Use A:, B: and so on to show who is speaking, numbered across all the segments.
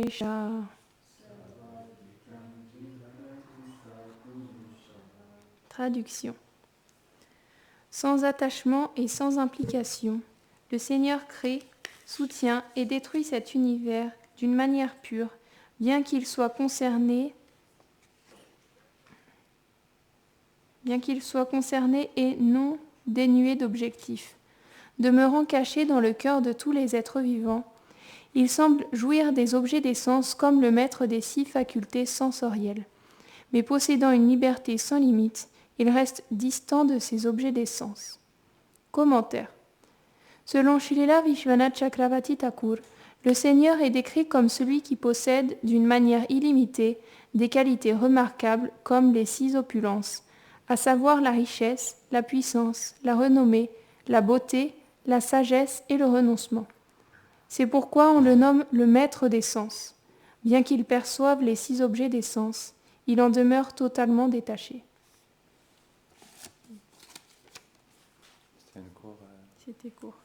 A: Ganesha. Traduction. Sans attachement et sans implication, le Seigneur crée, soutient et détruit cet univers d'une manière pure, bien qu'il soit concerné et non dénué d'objectifs. Demeurant caché dans le cœur de tous les êtres vivants, il semble jouir des objets des sens comme le maître des 6 facultés sensorielles. Mais possédant une liberté sans limite, il reste distant de ces objets des sens. Commentaire. Selon Srila Vishwanath Chakravarti Thakur, le Seigneur est décrit comme celui qui possède, d'une manière illimitée, des qualités remarquables comme les 6 opulences, à savoir la richesse, la puissance, la renommée, la beauté, la sagesse et le renoncement. C'est pourquoi on le nomme le maître des sens. Bien qu'il perçoive les 6 objets des sens, il en demeure totalement détaché. C'était court.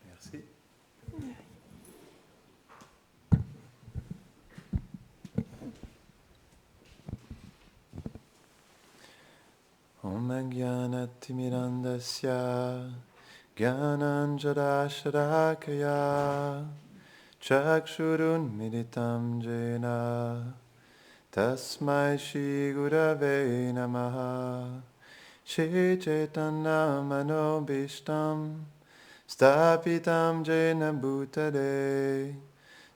B: Merci. Om Jnanatimirandasya Jnananjadasharakaya Chakshurunmilitam Jena Tasmai Shri Gurave Namaha Shri Chaitanya Manobishtam Stapitam Jena Bhutale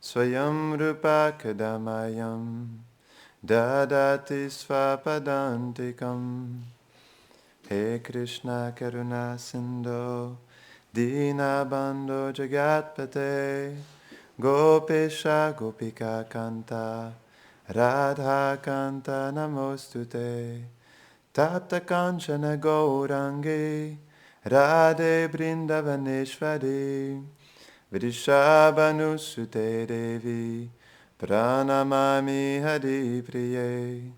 B: Swayam Rupa Kadamayam Dadati Svapadantikam He Krishna Karuna Sindho Dinabandho Jagatpate Gopesha Gopika Kanta Radha Kanta Namostute Tapta Kanchana Gaurangi Radhe Brindavaneshwari Vrishabhanusute Devi Pranamami Hari Priye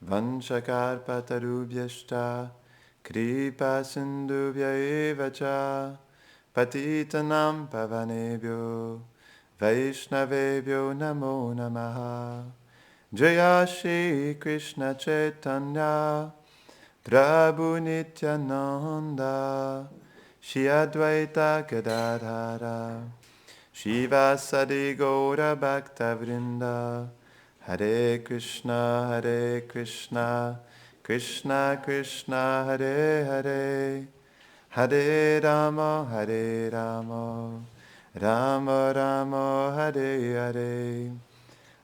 B: Vanchakarpatarubhyashta Kripa Sindhubhya Evacha Patitanam Pavanebhyo Vaishnavebhyo Namo Namaha Jaya Shri Krishna Chaitanya Prabhu Nityananda Shri Advaita Gadadhara Shivasadi Gaura Bhakta Vrinda Hare Krishna Krishna Krishna Hare Hare Hare Rama Rama Rama Hare Hare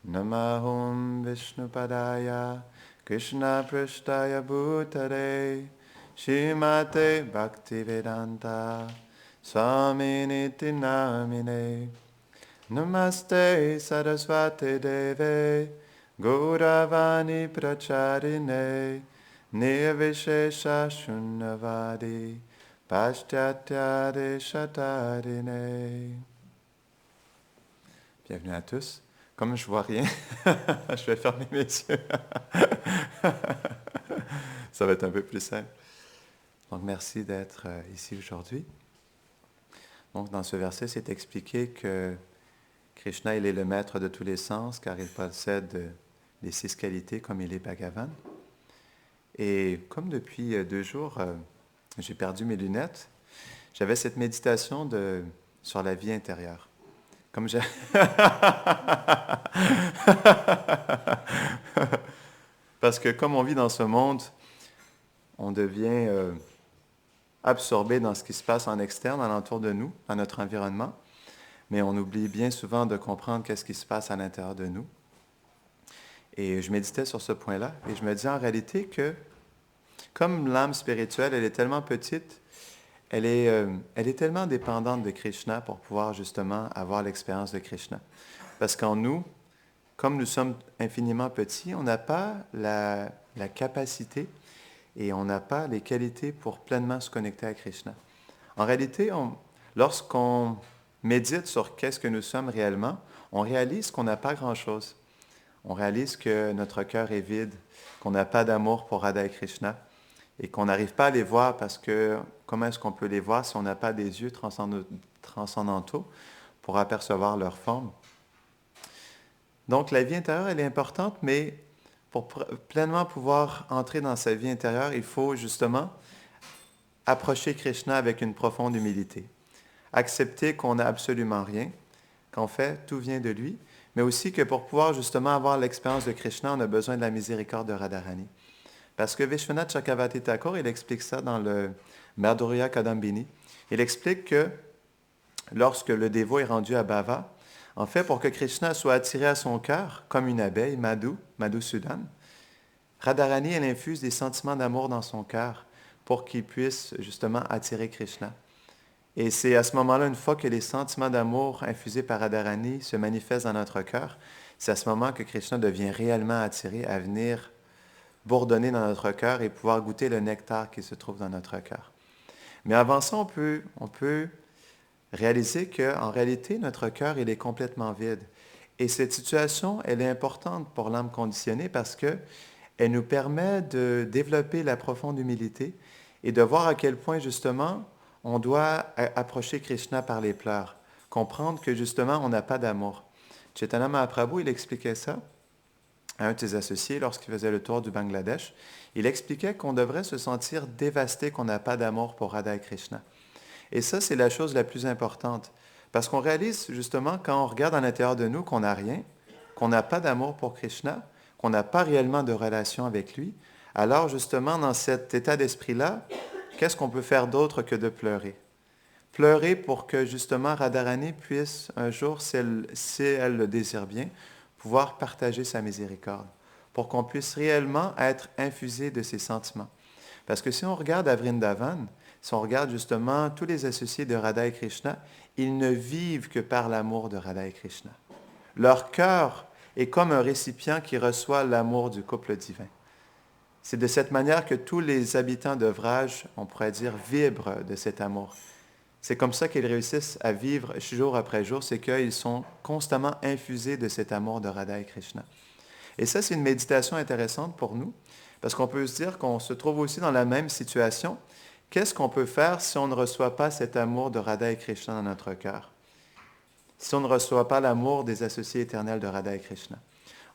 B: Namahum Vishnupadaya Krishna Prishtaya Bhutare Shrimate Bhaktivedanta Swaminiti Namine Namaste Saraswati Deve Gauravani Pracharine Nirvishesha Shunnavadi Paschatya Shatarine. Bienvenue à tous. Comme je vois rien, je vais fermer mes yeux. Ça va être un peu plus simple. Donc, merci d'être ici aujourd'hui. Donc, dans ce verset, c'est expliqué que Krishna, il est le maître de tous les sens, car il possède les 6 qualités, comme il est Bhagavan. Et comme depuis 2 jours, j'ai perdu mes lunettes, j'avais cette méditation sur la vie intérieure. Comme j'ai... Parce que comme on vit dans ce monde, on devient absorbé dans ce qui se passe en externe, alentour de nous, dans notre environnement, mais on oublie bien souvent de comprendre qu'est-ce qui se passe à l'intérieur de nous. Et je méditais sur ce point-là, et je me disais en réalité que, comme l'âme spirituelle, elle est tellement petite, elle est tellement dépendante de Krishna pour pouvoir justement avoir l'expérience de Krishna. Parce qu'en nous, comme nous sommes infiniment petits, on n'a pas la capacité et on n'a pas les qualités pour pleinement se connecter à Krishna. En réalité, lorsqu'on médite sur qu'est-ce que nous sommes réellement, on réalise qu'on n'a pas grand-chose. On réalise que notre cœur est vide, qu'on n'a pas d'amour pour Radha et Krishna. et qu'on n'arrive pas à les voir parce que comment est-ce qu'on peut les voir si on n'a pas des yeux transcendantaux pour apercevoir leur forme? Donc la vie intérieure, elle est importante, mais pour pleinement pouvoir entrer dans sa vie intérieure, il faut justement approcher Krishna avec une profonde humilité. Accepter qu'on n'a absolument rien, qu'en fait, tout vient de lui, mais aussi que pour pouvoir justement avoir l'expérience de Krishna, on a besoin de la miséricorde de Radharani. Parce que Vishwanath Chakravarti Thakur, il explique ça dans le Madhurya Kadambini. Il explique que lorsque le dévot est rendu à Bhava, en fait, pour que Krishna soit attiré à son cœur, comme une abeille, Madhusudan, Radharani, elle infuse des sentiments d'amour dans son cœur pour qu'il puisse justement attirer Krishna. Et c'est à ce moment-là, une fois que les sentiments d'amour infusés par Radharani se manifestent dans notre cœur, c'est à ce moment que Krishna devient réellement attiré à venir bourdonner dans notre cœur et pouvoir goûter le nectar qui se trouve dans notre cœur. Mais avant ça, on peut réaliser qu'en réalité, notre cœur, il est complètement vide. Et cette situation, elle est importante pour l'âme conditionnée parce qu'elle nous permet de développer la profonde humilité et de voir à quel point, justement, on doit approcher Krishna par les pleurs, comprendre que, justement, on n'a pas d'amour. Chaitanya Mahaprabhu, il expliquait ça à un de ses associés lorsqu'il faisait le tour du Bangladesh. Il expliquait qu'on devrait se sentir dévasté qu'on n'a pas d'amour pour Radha et Krishna. Et ça, c'est la chose la plus importante. Parce qu'on réalise justement, quand on regarde à l'intérieur de nous, qu'on n'a rien, qu'on n'a pas d'amour pour Krishna, qu'on n'a pas réellement de relation avec lui, alors justement, dans cet état d'esprit-là, qu'est-ce qu'on peut faire d'autre que de pleurer? Pleurer pour que justement Radharani puisse un jour, si elle le désire bien, pouvoir partager sa miséricorde, pour qu'on puisse réellement être infusé de ses sentiments. Parce que si on regarde à Vrindavan, si on regarde justement tous les associés de Radha et Krishna, ils ne vivent que par l'amour de Radha et Krishna. Leur cœur est comme un récipient qui reçoit l'amour du couple divin. C'est de cette manière que tous les habitants de Vraj, on pourrait dire, vibrent de cet amour. C'est comme ça qu'ils réussissent à vivre jour après jour, c'est qu'ils sont constamment infusés de cet amour de Radha et Krishna. Et ça, c'est une méditation intéressante pour nous, parce qu'on peut se dire qu'on se trouve aussi dans la même situation. Qu'est-ce qu'on peut faire si on ne reçoit pas cet amour de Radha et Krishna dans notre cœur? Si on ne reçoit pas l'amour des associés éternels de Radha et Krishna?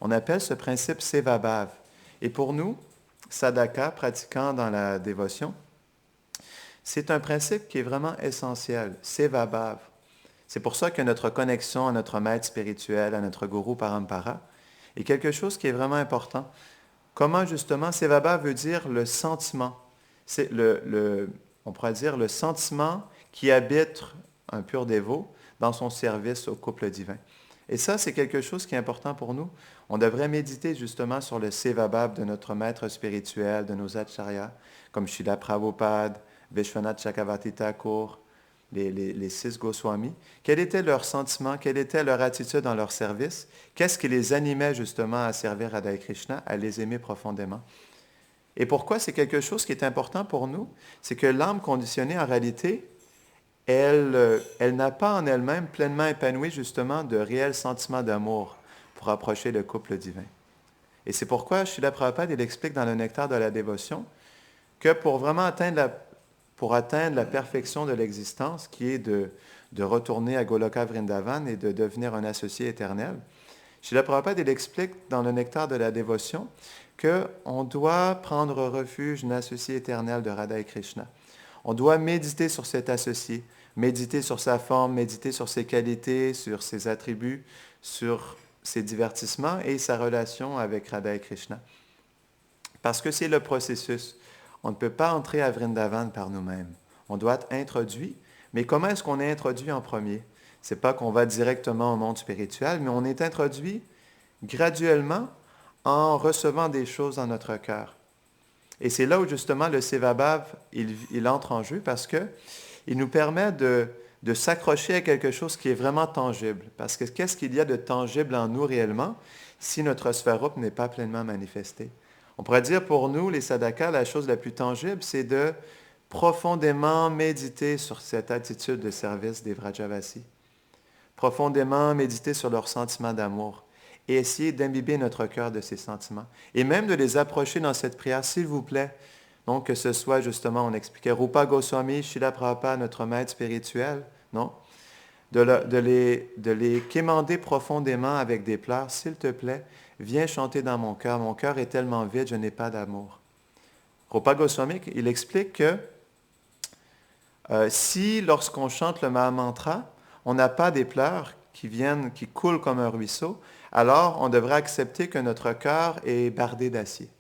B: On appelle ce principe Sevabhav. Et pour nous, sadhaka, pratiquants dans la dévotion, c'est un principe qui est vraiment essentiel, Sevabhav. C'est pour ça que notre connexion à notre maître spirituel, à notre gourou Parampara, est quelque chose qui est vraiment important. Comment justement, Sevabhav veut dire le sentiment. C'est on pourrait dire le sentiment qui habite un pur dévot dans son service au couple divin. Et ça, c'est quelque chose qui est important pour nous. On devrait méditer justement sur le Sevabhav de notre maître spirituel, de nos acharyas, comme Srila Prabhupada, Vishwanath Chakravarti Thakur, les 6 Goswamis. Quel était leur sentiment, quelle était leur attitude dans leur service? Qu'est-ce qui les animait justement à servir Radha et Krishna, à les aimer profondément? Et pourquoi c'est quelque chose qui est important pour nous? C'est que l'âme conditionnée, en réalité, elle n'a pas en elle-même pleinement épanoui justement de réels sentiments d'amour pour approcher le couple divin. Et c'est pourquoi Srila Prabhupada, il explique dans le Nectar de la dévotion que pour vraiment atteindre la perfection de l'existence, qui est de retourner à Goloka Vrindavan et de devenir un associé éternel, Srila Prabhupada, il explique dans le Nectar de la dévotion qu'on doit prendre refuge d'un associé éternel de Radha et Krishna. On doit méditer sur cet associé, méditer sur sa forme, méditer sur ses qualités, sur ses attributs, sur ses divertissements et sa relation avec Radha et Krishna. Parce que c'est le processus. On ne peut pas entrer à Vrindavan par nous-mêmes. On doit être introduit. Mais comment est-ce qu'on est introduit en premier? Ce n'est pas qu'on va directement au monde spirituel, mais on est introduit graduellement en recevant des choses dans notre cœur. Et c'est là où justement le Sevabhav, il entre en jeu parce qu'il nous permet de s'accrocher à quelque chose qui est vraiment tangible. Parce que qu'est-ce qu'il y a de tangible en nous réellement si notre Swarup n'est pas pleinement manifesté? On pourrait dire pour nous, les sadhakas, la chose la plus tangible, c'est de profondément méditer sur cette attitude de service des Vrajavasis. Profondément méditer sur leur sentiment d'amour et essayer d'imbiber notre cœur de ces sentiments. Et même de les approcher dans cette prière, s'il vous plaît, Donc, que ce soit justement, on expliquait Rupa Goswami, Srila Prabhupada, notre maître spirituel, non? De les quémander profondément avec des pleurs. S'il te plaît, viens chanter dans mon cœur. Mon cœur est tellement vide, je n'ai pas d'amour. Rupa Goswami, il explique que si, lorsqu'on chante le Mahamantra, on n'a pas des pleurs qui coulent comme un ruisseau, alors on devrait accepter que notre cœur est bardé d'acier.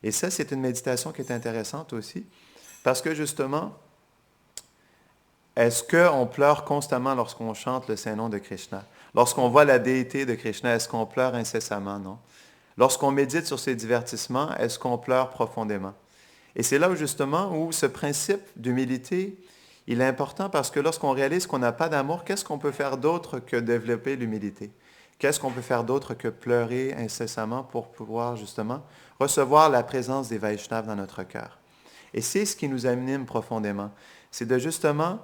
B: Et ça, c'est une méditation qui est intéressante aussi, parce que justement, est-ce qu'on pleure constamment lorsqu'on chante le Saint-Nom de Krishna? Lorsqu'on voit la déité de Krishna, est-ce qu'on pleure incessamment? Non. Lorsqu'on médite sur ces divertissements, est-ce qu'on pleure profondément? Et c'est là où justement, où ce principe d'humilité, il est important parce que lorsqu'on réalise qu'on n'a pas d'amour, qu'est-ce qu'on peut faire d'autre que développer l'humilité? Qu'est-ce qu'on peut faire d'autre que pleurer incessamment pour pouvoir justement recevoir la présence des Vaishnavas dans notre cœur? Et c'est ce qui nous anime profondément. C'est de justement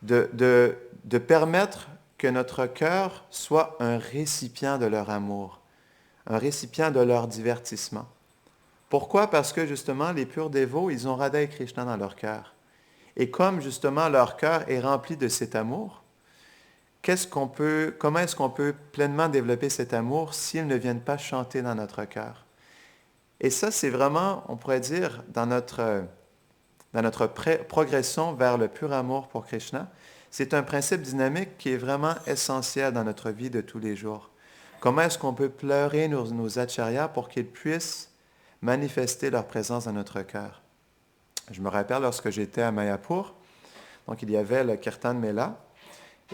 B: de permettre que notre cœur soit un récipient de leur amour, un récipient de leur divertissement. Pourquoi? Parce que justement, les purs dévots, ils ont Radha et Krishna dans leur cœur. Et comme justement leur cœur est rempli de cet amour, comment est-ce qu'on peut pleinement développer cet amour s'ils ne viennent pas chanter dans notre cœur? Et ça, c'est vraiment, on pourrait dire, dans notre progression vers le pur amour pour Krishna, c'est un principe dynamique qui est vraiment essentiel dans notre vie de tous les jours. Comment est-ce qu'on peut pleurer nos acharyas pour qu'ils puissent manifester leur présence dans notre cœur? Je me rappelle lorsque j'étais à Mayapur, donc il y avait le Kirtan Mela,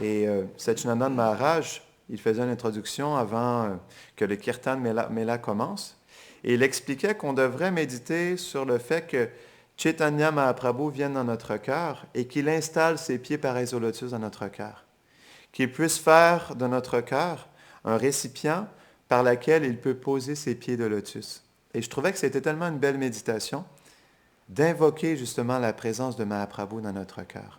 B: et Satchidananda Maharaj, il faisait une introduction avant que le Kirtan Mela commence, et il expliquait qu'on devrait méditer sur le fait que Chaitanya Mahaprabhu vienne dans notre cœur et qu'il installe ses pieds pareils au lotus dans notre cœur. Qu'il puisse faire de notre cœur un récipient par lequel il peut poser ses pieds de lotus. Et je trouvais que c'était tellement une belle méditation d'invoquer justement la présence de Mahaprabhu dans notre cœur.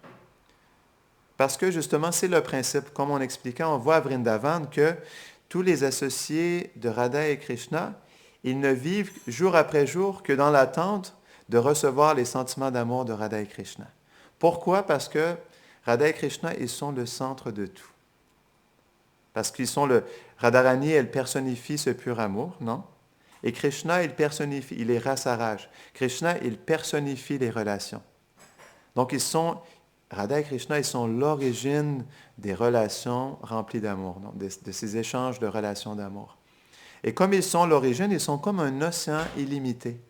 B: Parce que justement, c'est le principe. Comme on expliquait, on voit à Vrindavan que tous les associés de Radha et Krishna, ils ne vivent jour après jour que dans l'attente de recevoir les sentiments d'amour de Radha et Krishna. Pourquoi? Parce que Radha et Krishna, ils sont le centre de tout. Parce qu'ils sont Radharani, elle personnifie ce pur amour, non? Et Krishna, il est Rasaraj. Krishna, il personnifie les relations. Donc, Radha et Krishna, ils sont l'origine des relations remplies d'amour, de ces échanges de relations d'amour. Et comme ils sont l'origine, ils sont comme un océan illimité.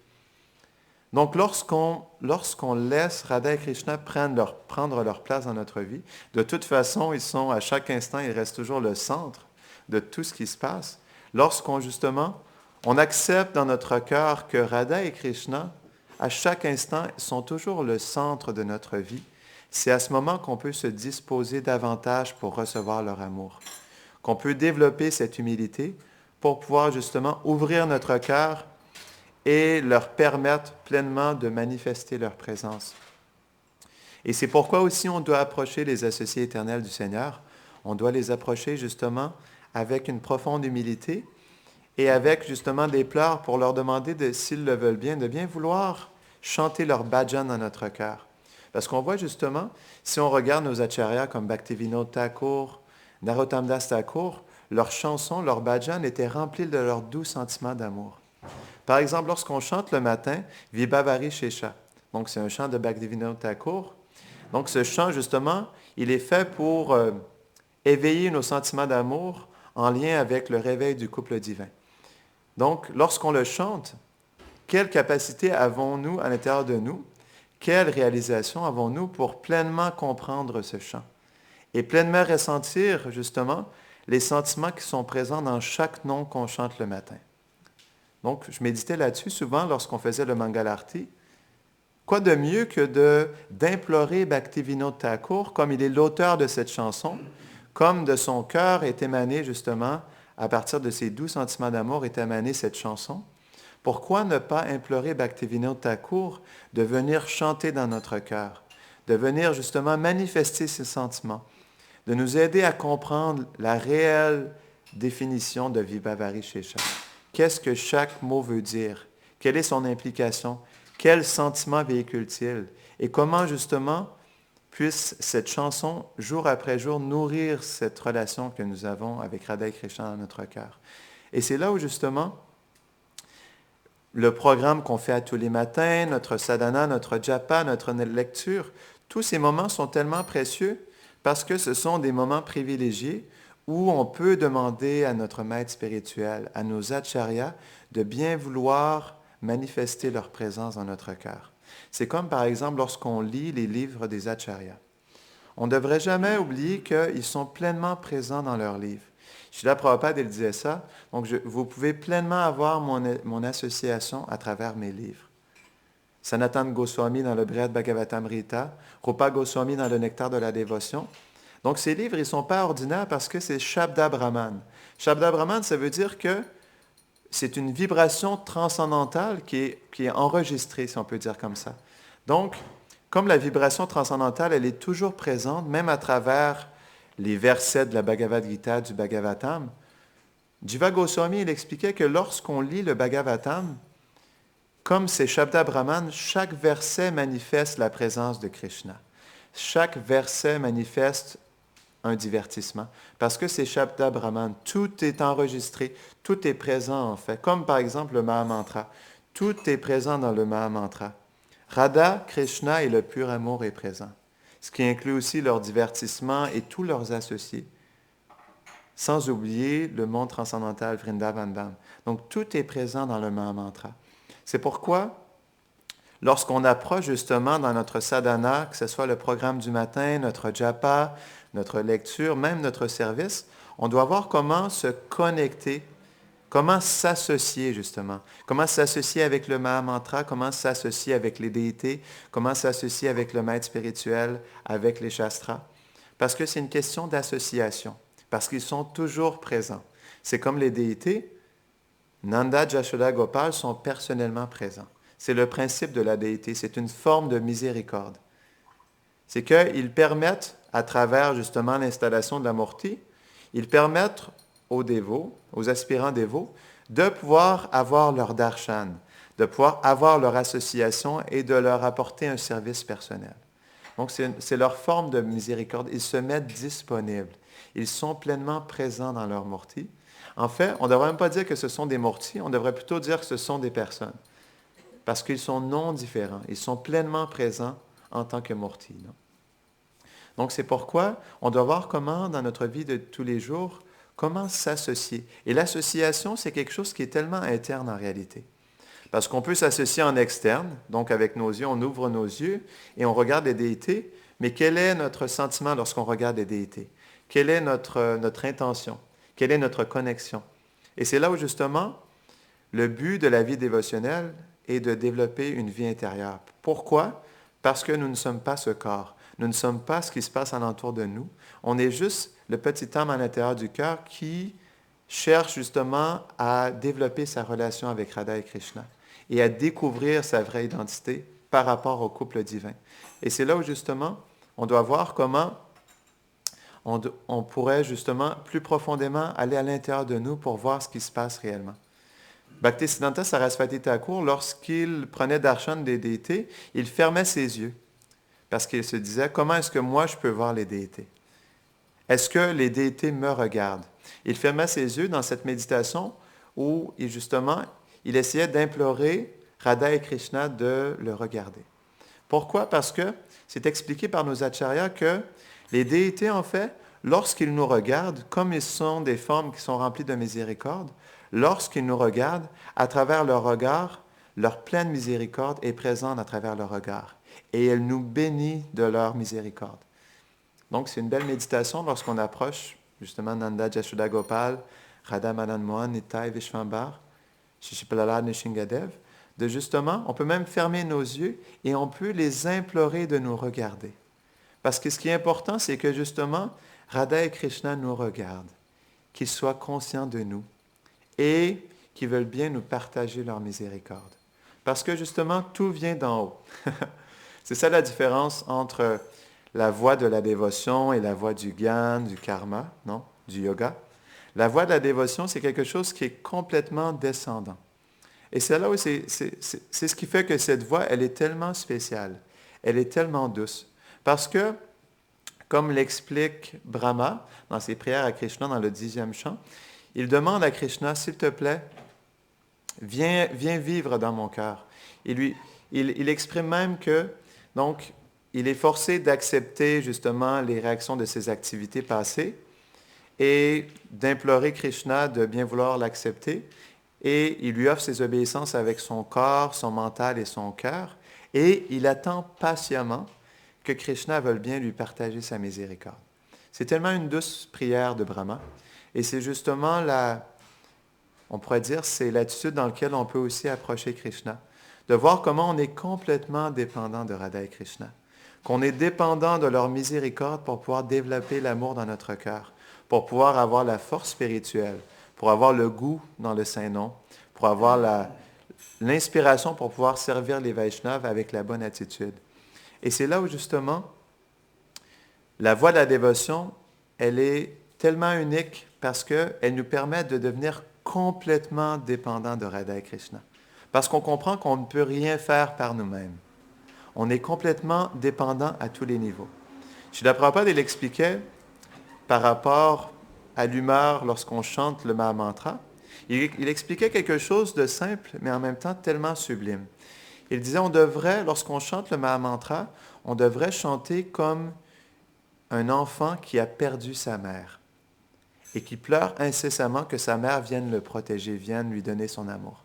B: Donc, lorsqu'on laisse Radha et Krishna prendre leur place dans notre vie, de toute façon, à chaque instant, ils restent toujours le centre de tout ce qui se passe. Lorsqu'on, justement, on accepte dans notre cœur que Radha et Krishna, à chaque instant, sont toujours le centre de notre vie. C'est à ce moment qu'on peut se disposer davantage pour recevoir leur amour, qu'on peut développer cette humilité pour pouvoir justement ouvrir notre cœur et leur permettre pleinement de manifester leur présence. Et c'est pourquoi aussi on doit approcher les associés éternels du Seigneur. On doit les approcher justement avec une profonde humilité et avec justement des pleurs pour leur demander, s'ils le veulent bien, de bien vouloir chanter leur bhajan dans notre cœur. Parce qu'on voit justement, si on regarde nos acharyas comme Bhaktivinoda Thakur, Narottam Das Thakur, leurs chansons, leurs bhajans étaient remplis de leurs doux sentiments d'amour. Par exemple, lorsqu'on chante le matin, Vibhavari Shesha, donc c'est un chant de Bhaktivinoda Thakur. Donc ce chant, justement, il est fait pour éveiller nos sentiments d'amour en lien avec le réveil du couple divin. Donc, lorsqu'on le chante, quelle capacité avons-nous à l'intérieur de nous? Quelle réalisation avons-nous pour pleinement comprendre ce chant? Et pleinement ressentir, justement, les sentiments qui sont présents dans chaque nom qu'on chante le matin. Donc, je méditais là-dessus souvent lorsqu'on faisait le Mangalarti. Quoi de mieux que d'implorer Bhaktivinoda Thakur, comme il est l'auteur de cette chanson, comme de son cœur est émané justement, à partir de ses doux sentiments d'amour, est émanée cette chanson. Pourquoi ne pas implorer Bhaktivinoda Thakur de venir chanter dans notre cœur, de venir justement manifester ses sentiments, de nous aider à comprendre la réelle définition de Vibhavari Shesha. Qu'est-ce que chaque mot veut dire? Quelle est son implication? Quel sentiment véhicule-t-il? Et comment justement puisse cette chanson, jour après jour, nourrir cette relation que nous avons avec Radha et Krishna dans notre cœur? Et c'est là où justement le programme qu'on fait à tous les matins, notre sadhana, notre japa, notre lecture, tous ces moments sont tellement précieux parce que ce sont des moments privilégiés où on peut demander à notre maître spirituel, à nos acharyas, de bien vouloir manifester leur présence dans notre cœur. C'est comme par exemple lorsqu'on lit les livres des acharyas. On ne devrait jamais oublier qu'ils sont pleinement présents dans leurs livres. Srila Prabhupada, il disait ça. Donc, vous pouvez pleinement avoir mon association à travers mes livres. Sanatana Goswami dans le Brihad Bhagavatamrita, Rupa Goswami dans le Nectar de la dévotion. Donc, ces livres, ils ne sont pas ordinaires parce que c'est Shabda Brahman. Shabda Brahman, ça veut dire que c'est une vibration transcendantale qui est enregistrée, si on peut dire comme ça. Donc, comme la vibration transcendantale, elle est toujours présente, même à travers les versets de la Bhagavad Gita, du Bhagavatam, Jiva Goswami, il expliquait que lorsqu'on lit le Bhagavatam, comme c'est Shabda Brahman, chaque verset manifeste la présence de Krishna. Chaque verset manifeste un divertissement. Parce que c'est Shabda Brahman, tout est enregistré, tout est présent en fait. Comme par exemple le Mahamantra. Tout est présent dans le Mahamantra. Radha, Krishna et le pur amour est présent. Ce qui inclut aussi leur divertissement et tous leurs associés. Sans oublier le monde transcendantal Vrindavan Dham. Donc tout est présent dans le Mahamantra. C'est pourquoi, lorsqu'on approche justement dans notre sadhana, que ce soit le programme du matin, notre japa, notre lecture, même notre service, on doit voir comment se connecter, comment s'associer justement, comment s'associer avec le Mahamantra, comment s'associer avec les déités, comment s'associer avec le maître spirituel, avec les shastras. Parce que c'est une question d'association, parce qu'ils sont toujours présents. C'est comme les déités, Nanda, Jashoda, Gopal sont personnellement présents. C'est le principe de la déité, c'est une forme de miséricorde. C'est qu'ils permettent, à travers justement l'installation de la Murti, ils permettent aux dévots, aux aspirants dévots, de pouvoir avoir leur darshan, de pouvoir avoir leur association et de leur apporter un service personnel. Donc c'est leur forme de miséricorde. Ils se mettent disponibles. Ils sont pleinement présents dans leur Murti. En fait, on ne devrait même pas dire que ce sont des Murtis, on devrait plutôt dire que ce sont des personnes. Parce qu'ils sont non différents. Ils sont pleinement présents en tant que Murtis. Non? Donc c'est pourquoi on doit voir comment, dans notre vie de tous les jours, comment s'associer. Et l'association, c'est quelque chose qui est tellement interne en réalité. Parce qu'on peut s'associer en externe, donc avec nos yeux, on ouvre nos yeux et on regarde les déités, mais quel est notre sentiment lorsqu'on regarde les déités? Quelle est notre intention? Quelle est notre connexion? Et c'est là où justement, le but de la vie dévotionnelle est de développer une vie intérieure. Pourquoi? Parce que nous ne sommes pas ce corps. Nous ne sommes pas ce qui se passe alentour de nous. On est juste le petit âme à l'intérieur du cœur qui cherche justement à développer sa relation avec Radha et Krishna et à découvrir sa vraie identité par rapport au couple divin. Et c'est là où justement, on doit voir comment on pourrait justement plus profondément aller à l'intérieur de nous pour voir ce qui se passe réellement. Bhaktisiddhanta Saraswati Thakur, lorsqu'il prenait darshan des déités, il fermait ses yeux parce qu'il se disait, comment est-ce que moi je peux voir les déités? Est-ce que les déités me regardent? Il fermait ses yeux dans cette méditation où, justement, il essayait d'implorer Radha et Krishna de le regarder. Pourquoi? Parce que c'est expliqué par nos acharyas que les déités, en fait, lorsqu'ils nous regardent, comme ils sont des formes qui sont remplies de miséricorde, lorsqu'ils nous regardent, à travers leur regard, leur pleine miséricorde est présente à travers leur regard. Et elle nous bénit de leur miséricorde. Donc, c'est une belle méditation lorsqu'on approche, justement, Nanda, Jashoda, Gopal, Radha, Madan Mohan, Nitai, Vishvambar, Shishipalala, Nishingadev, de justement, on peut même fermer nos yeux et on peut les implorer de nous regarder. Parce que ce qui est important, c'est que justement, Radha et Krishna nous regardent, qu'ils soient conscients de nous et qu'ils veulent bien nous partager leur miséricorde. Parce que justement, tout vient d'en haut. C'est ça la différence entre la voie de la dévotion et la voie du gyan, du karma, non, du yoga. La voie de la dévotion, c'est quelque chose qui est complètement descendant. Et c'est là où c'est ce qui fait que cette voix, elle est tellement spéciale. Elle est tellement douce. Parce que, comme l'explique Brahma dans ses prières à Krishna dans le 10e chant, il demande à Krishna, s'il te plaît, viens vivre dans mon cœur. Il exprime même que, donc, il est forcé d'accepter justement les réactions de ses activités passées et d'implorer Krishna de bien vouloir l'accepter. Et il lui offre ses obéissances avec son corps, son mental et son cœur. Et il attend patiemment que Krishna veuille bien lui partager sa miséricorde. C'est tellement une douce prière de Brahma. Et c'est justement on pourrait dire, c'est l'attitude dans laquelle on peut aussi approcher Krishna. De voir comment on est complètement dépendant de Radha et Krishna. Qu'on est dépendant de leur miséricorde pour pouvoir développer l'amour dans notre cœur, pour pouvoir avoir la force spirituelle, pour avoir le goût dans le Saint-Nom, pour avoir l'inspiration pour pouvoir servir les Vaishnavas avec la bonne attitude. Et c'est là où justement, la voie de la dévotion, elle est tellement unique parce qu'elle nous permet de devenir complètement dépendants de Radha et Krishna. Parce qu'on comprend qu'on ne peut rien faire par nous-mêmes. On est complètement dépendant à tous les niveaux. Srila Prabhupada, il expliquait par rapport à l'humeur lorsqu'on chante le Mahamantra, il expliquait quelque chose de simple, mais en même temps tellement sublime. Il disait, lorsqu'on chante le Mahamantra, on devrait chanter comme un enfant qui a perdu sa mère et qui pleure incessamment que sa mère vienne le protéger, vienne lui donner son amour.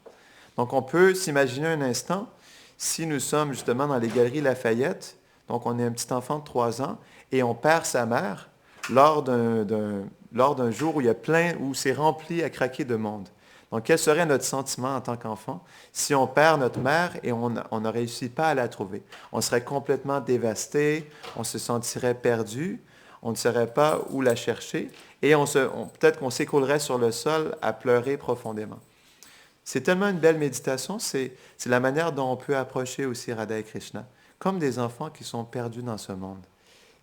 B: Donc on peut s'imaginer un instant, si nous sommes justement dans les galeries Lafayette, donc on est un petit enfant de 3 ans, et on perd sa mère lors d'un jour où c'est rempli à craquer de monde. Donc quel serait notre sentiment en tant qu'enfant si on perd notre mère et on ne réussit pas à la trouver? On serait complètement dévasté, on se sentirait perdu, on ne saurait pas où la chercher, et peut-être qu'on s'écroulerait sur le sol à pleurer profondément. C'est tellement une belle méditation, c'est la manière dont on peut approcher aussi Radha et Krishna, comme des enfants qui sont perdus dans ce monde,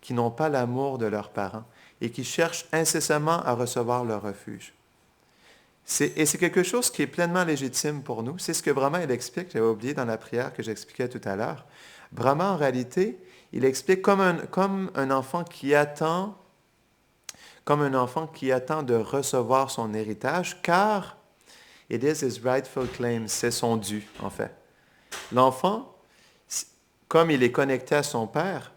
B: qui n'ont pas l'amour de leurs parents et qui cherchent incessamment à recevoir leur refuge. Et c'est quelque chose qui est pleinement légitime pour nous. C'est ce que Brahma il explique, j'avais oublié dans la prière que j'expliquais tout à l'heure. Brahma, en réalité, il explique comme un enfant qui attend de recevoir son héritage, car it is his rightful claim, c'est son dû, en fait. L'enfant, comme il est connecté à son père,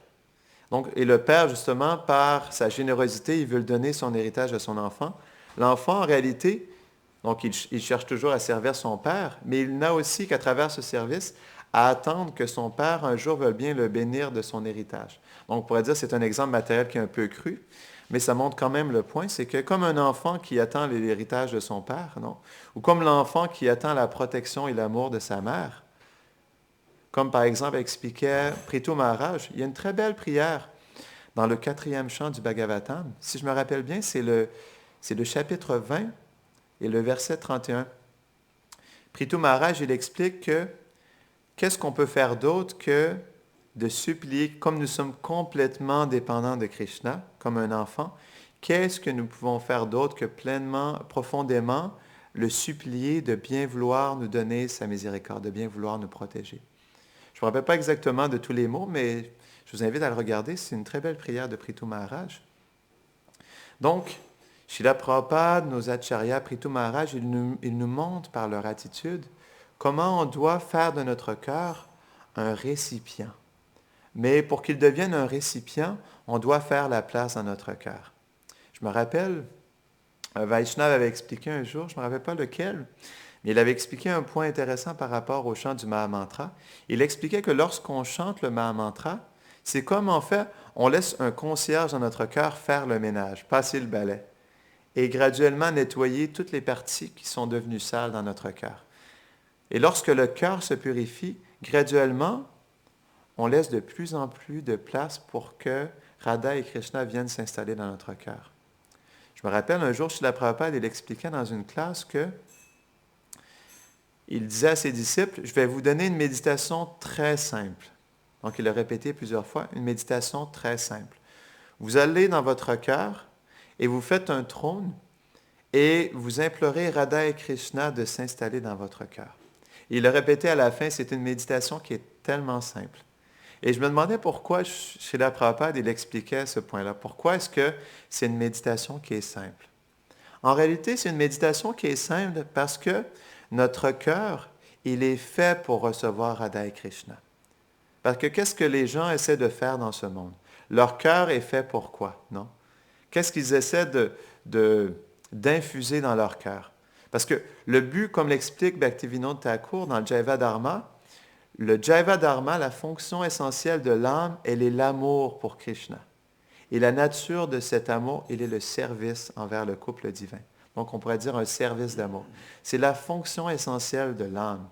B: et le père, justement, par sa générosité, il veut donner son héritage à son enfant. L'enfant, en réalité, donc il cherche toujours à servir son père, mais il n'a aussi qu'à travers ce service, à attendre que son père, un jour, veuille bien le bénir de son héritage. Donc, on pourrait dire que c'est un exemple matériel qui est un peu cru, mais ça montre quand même le point, c'est que comme un enfant qui attend l'héritage de son père, non? Ou comme l'enfant qui attend la protection et l'amour de sa mère, comme par exemple expliquait Prithu Maharaj, il y a une très belle prière dans le 4e chant du Bhagavatam. Si je me rappelle bien, c'est le chapitre 20 et le verset 31. Prithu Maharaj, il explique que qu'est-ce qu'on peut faire d'autre que de supplier, comme nous sommes complètement dépendants de Krishna, comme un enfant, qu'est-ce que nous pouvons faire d'autre que pleinement, profondément, le supplier de bien vouloir nous donner sa miséricorde, de bien vouloir nous protéger. Je ne me rappelle pas exactement de tous les mots, mais je vous invite à le regarder. C'est une très belle prière de Prithu Maharaj. Donc, Srila Prabhupada, nos acharyas, Prithu Maharaj, ils nous montrent par leur attitude comment on doit faire de notre cœur un récipient. Mais pour qu'il devienne un récipient, on doit faire la place dans notre cœur. Je me rappelle, un Vaishnava avait expliqué un jour, je ne me rappelle pas lequel, mais il avait expliqué un point intéressant par rapport au chant du Mahamantra. Il expliquait que lorsqu'on chante le Mahamantra, c'est comme en fait, on laisse un concierge dans notre cœur faire le ménage, passer le balai, et graduellement nettoyer toutes les parties qui sont devenues sales dans notre cœur. Et lorsque le cœur se purifie, graduellement, on laisse de plus en plus de place pour que Radha et Krishna viennent s'installer dans notre cœur. Je me rappelle un jour, Srila Prabhupada, il expliquait dans une classe il disait à ses disciples, je vais vous donner une méditation très simple. Donc, il a répété plusieurs fois, une méditation très simple. Vous allez dans votre cœur et vous faites un trône et vous implorez Radha et Krishna de s'installer dans votre cœur. Il le répétait à la fin, c'est une méditation qui est tellement simple. Et je me demandais pourquoi, chez la Prabhupada, il expliquait ce point-là. Pourquoi est-ce que c'est une méditation qui est simple? En réalité, c'est une méditation qui est simple parce que notre cœur, il est fait pour recevoir Radha et Krishna. Parce que qu'est-ce que les gens essaient de faire dans ce monde? Leur cœur est fait pour quoi, non? Qu'est-ce qu'ils essaient d'infuser dans leur cœur? Parce que le but, comme l'explique Bhaktivinoda Thakur dans le Jaiva Dharma, la fonction essentielle de l'âme, elle est l'amour pour Krishna. Et la nature de cet amour, il est le service envers le couple divin. Donc, on pourrait dire un service d'amour. C'est la fonction essentielle de l'âme.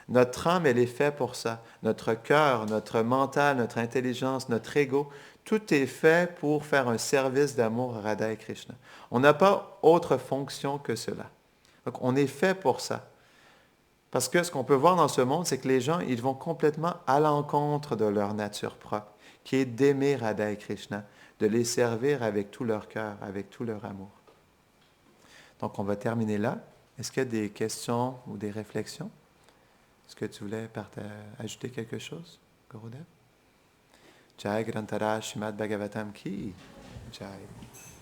B: Notre âme, elle est faite pour ça. Notre cœur, notre mental, notre intelligence, notre ego, tout est fait pour faire un service d'amour à Radha et Krishna. On n'a pas autre fonction que cela. Donc, on est fait pour ça. Parce que ce qu'on peut voir dans ce monde, c'est que les gens, ils vont complètement à l'encontre de leur nature propre, qui est d'aimer Radha et Krishna, de les servir avec tout leur cœur, avec tout leur amour. Donc, on va terminer là. Est-ce qu'il y a des questions ou des réflexions? Est-ce que tu voulais ajouter quelque chose, Gurudev? Jai Grantara Shrimad Bhagavatam Ki Jai.